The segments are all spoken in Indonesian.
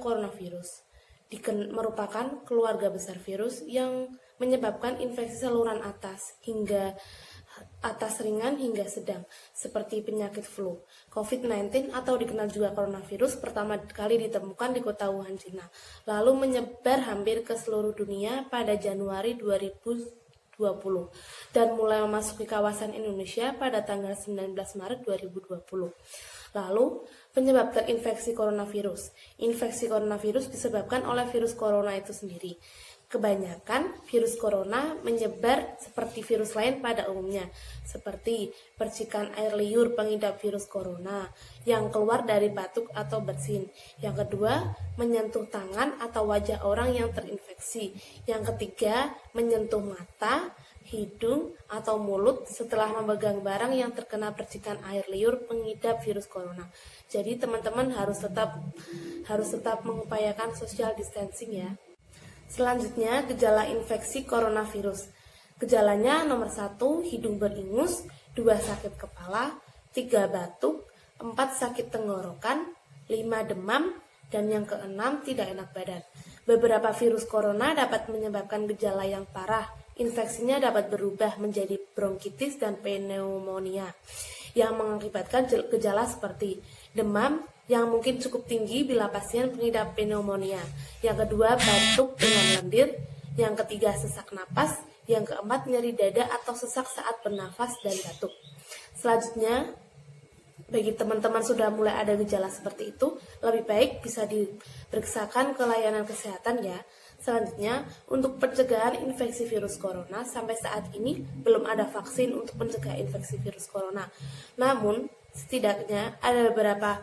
coronavirus merupakan keluarga besar virus yang menyebabkan infeksi saluran atas ringan hingga sedang, seperti penyakit flu. COVID-19 atau dikenal juga coronavirus pertama kali ditemukan di kota Wuhan, Cina, lalu menyebar hampir ke seluruh dunia pada Januari 2020 dan mulai memasuki kawasan Indonesia pada tanggal 19 Maret 2020. Lalu, penyebab terinfeksi coronavirus. Infeksi coronavirus disebabkan oleh virus corona itu sendiri. Kebanyakan virus corona menyebar seperti virus lain pada umumnya, seperti percikan air liur pengidap virus corona yang keluar dari batuk atau bersin. Yang kedua, menyentuh tangan atau wajah orang yang terinfeksi. Yang ketiga, menyentuh mata, hidung, atau mulut setelah memegang barang yang terkena percikan air liur pengidap virus corona. Jadi teman-teman harus tetap mengupayakan social distancing ya. Selanjutnya, gejala infeksi coronavirus. Gejalanya nomor 1, hidung beringus, 2 sakit kepala, 3 batuk, 4 sakit tenggorokan, 5 demam, dan yang keenam tidak enak badan. Beberapa virus corona dapat menyebabkan gejala yang parah. Infeksinya dapat berubah menjadi bronkitis dan pneumonia yang mengakibatkan gejala seperti demam yang mungkin cukup tinggi bila pasien pengidap pneumonia. Yang kedua, batuk dengan lendir. Yang ketiga, sesak napas. Yang keempat, nyeri dada atau sesak saat bernafas dan batuk. Selanjutnya, bagi teman-teman sudah mulai ada gejala seperti itu, lebih baik bisa diperiksakan ke layanan kesehatan ya. Selanjutnya, untuk pencegahan infeksi virus corona, sampai saat ini belum ada vaksin untuk mencegah infeksi virus corona. Namun, setidaknya ada beberapa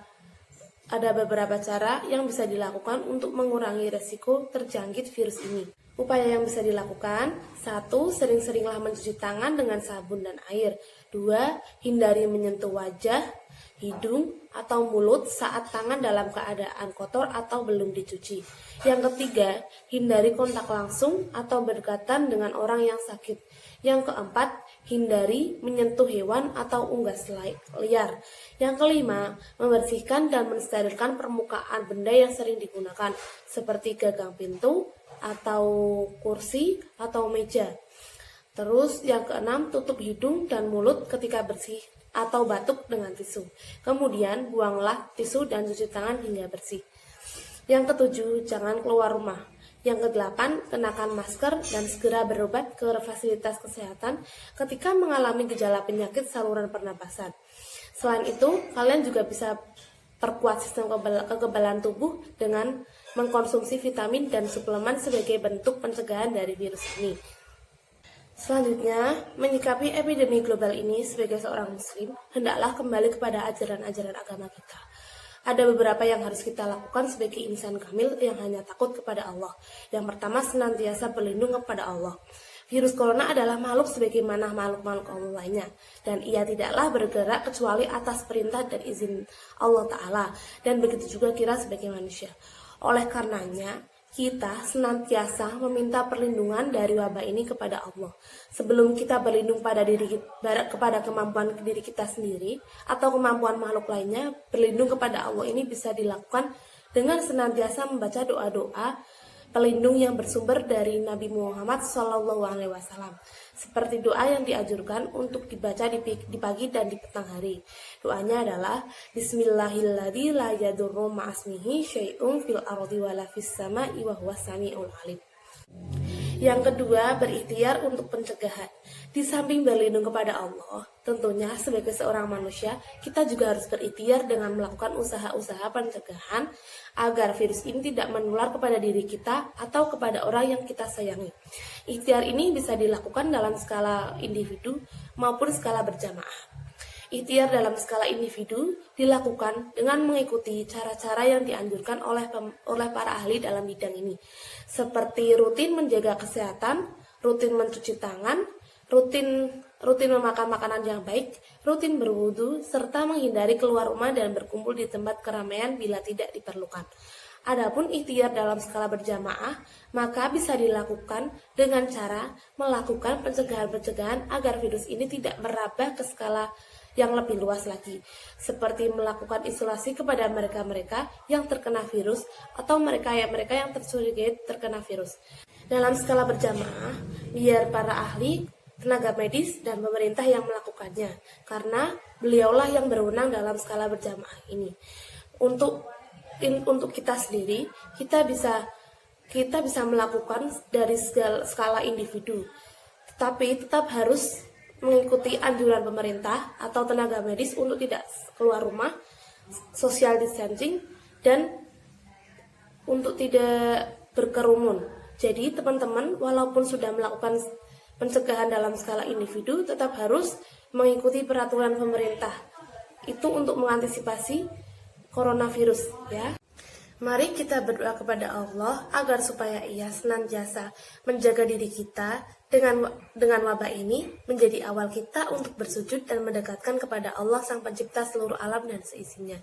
cara yang bisa dilakukan untuk mengurangi resiko terjangkit virus ini. Upaya yang bisa dilakukan: 1. Sering-seringlah mencuci tangan dengan sabun dan air. 2. Hindari menyentuh wajah, hidung, atau mulut saat tangan dalam keadaan kotor atau belum dicuci. Yang ketiga, hindari kontak langsung atau berdekatan dengan orang yang sakit. Yang keempat, hindari menyentuh hewan atau unggas liar. Yang kelima, membersihkan dan mensterilkan permukaan benda yang sering digunakan, seperti gagang pintu, atau kursi, atau meja. Terus yang keenam, tutup hidung dan mulut ketika bersih atau batuk dengan tisu. Kemudian buanglah tisu dan cuci tangan hingga bersih. Yang ketujuh, jangan keluar rumah. Yang kedelapan, kenakan masker dan segera berobat ke fasilitas kesehatan ketika mengalami gejala penyakit saluran pernapasan. Selain itu, kalian juga bisa perkuat sistem kekebalan tubuh dengan mengkonsumsi vitamin dan suplemen sebagai bentuk pencegahan dari virus ini. Selanjutnya, menyikapi epidemi global ini sebagai seorang muslim, hendaklah kembali kepada ajaran-ajaran agama kita. Ada beberapa yang harus kita lakukan sebagai insan kamil yang hanya takut kepada Allah. Yang pertama, senantiasa berlindung kepada Allah. Virus corona adalah makhluk sebagaimana makhluk-makhluk Allah lainnya, dan ia tidaklah bergerak kecuali atas perintah dan izin Allah Ta'ala, dan begitu juga kita sebagai manusia. Oleh karenanya, kita senantiasa meminta perlindungan dari wabah ini kepada Allah. Sebelum kita berlindung kepada kemampuan diri kita sendiri atau kemampuan makhluk lainnya, berlindung kepada Allah ini bisa dilakukan dengan senantiasa membaca doa-doa pelindung yang bersumber dari Nabi Muhammad SAW, seperti doa yang dianjurkan untuk dibaca di pagi dan di petang hari. Doanya adalah Bismillahilladzi la yadurru ma'asmihi syai'un fil ardi wala fis sama'i wa huwas sami'ul alim. Yang kedua, berikhtiar untuk pencegahan. Di samping berlindung kepada Allah, tentunya sebagai seorang manusia, kita juga harus berikhtiar dengan melakukan usaha-usaha pencegahan agar virus ini tidak menular kepada diri kita atau kepada orang yang kita sayangi. Ikhtiar ini bisa dilakukan dalam skala individu maupun skala berjamaah. Ikhtiar dalam skala individu dilakukan dengan mengikuti cara-cara yang dianjurkan oleh para ahli dalam bidang ini, seperti rutin menjaga kesehatan, rutin mencuci tangan, rutin memakan makanan yang baik, rutin berwudu, serta menghindari keluar rumah dan berkumpul di tempat keramaian bila tidak diperlukan. Adapun ikhtiar dalam skala berjamaah, maka bisa dilakukan dengan cara melakukan pencegahan-pencegahan agar virus ini tidak merambah ke skala yang lebih luas lagi, seperti melakukan isolasi kepada mereka-mereka yang terkena virus atau mereka yang tercurigai terkena virus. Dalam skala berjamaah, biar para ahli, tenaga medis, dan pemerintah yang melakukannya, karena beliaulah yang berwenang dalam skala berjamaah ini. Untuk kita sendiri, kita bisa melakukan dari skala individu, tetapi tetap harus mengikuti anjuran pemerintah atau tenaga medis untuk tidak keluar rumah, social distancing, dan untuk tidak berkerumun. Jadi teman-teman, walaupun sudah melakukan pencegahan dalam skala individu, tetap harus mengikuti peraturan pemerintah. Itu untuk mengantisipasi coronavirus, ya. Mari kita berdoa kepada Allah agar supaya Ia senantiasa menjaga diri kita dengan wabah ini, menjadi awal kita untuk bersujud dan mendekatkan kepada Allah Sang Pencipta seluruh alam dan seisinya.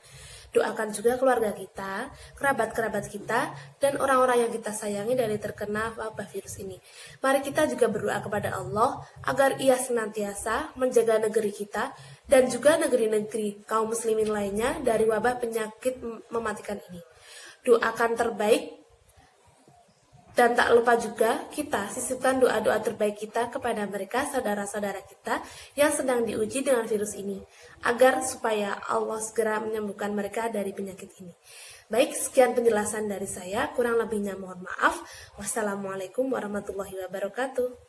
Doakan juga keluarga kita, kerabat-kerabat kita, dan orang-orang yang kita sayangi dari terkena wabah virus ini. Mari kita juga berdoa kepada Allah agar Ia senantiasa menjaga negeri kita dan juga negeri-negeri kaum muslimin lainnya dari wabah penyakit mematikan ini. Doakan terbaik, dan tak lupa juga kita sisipkan doa-doa terbaik kita kepada mereka, saudara-saudara kita yang sedang diuji dengan virus ini, agar supaya Allah segera menyembuhkan mereka dari penyakit ini. Baik, sekian penjelasan dari saya, kurang lebihnya mohon maaf. Wassalamualaikum warahmatullahi wabarakatuh.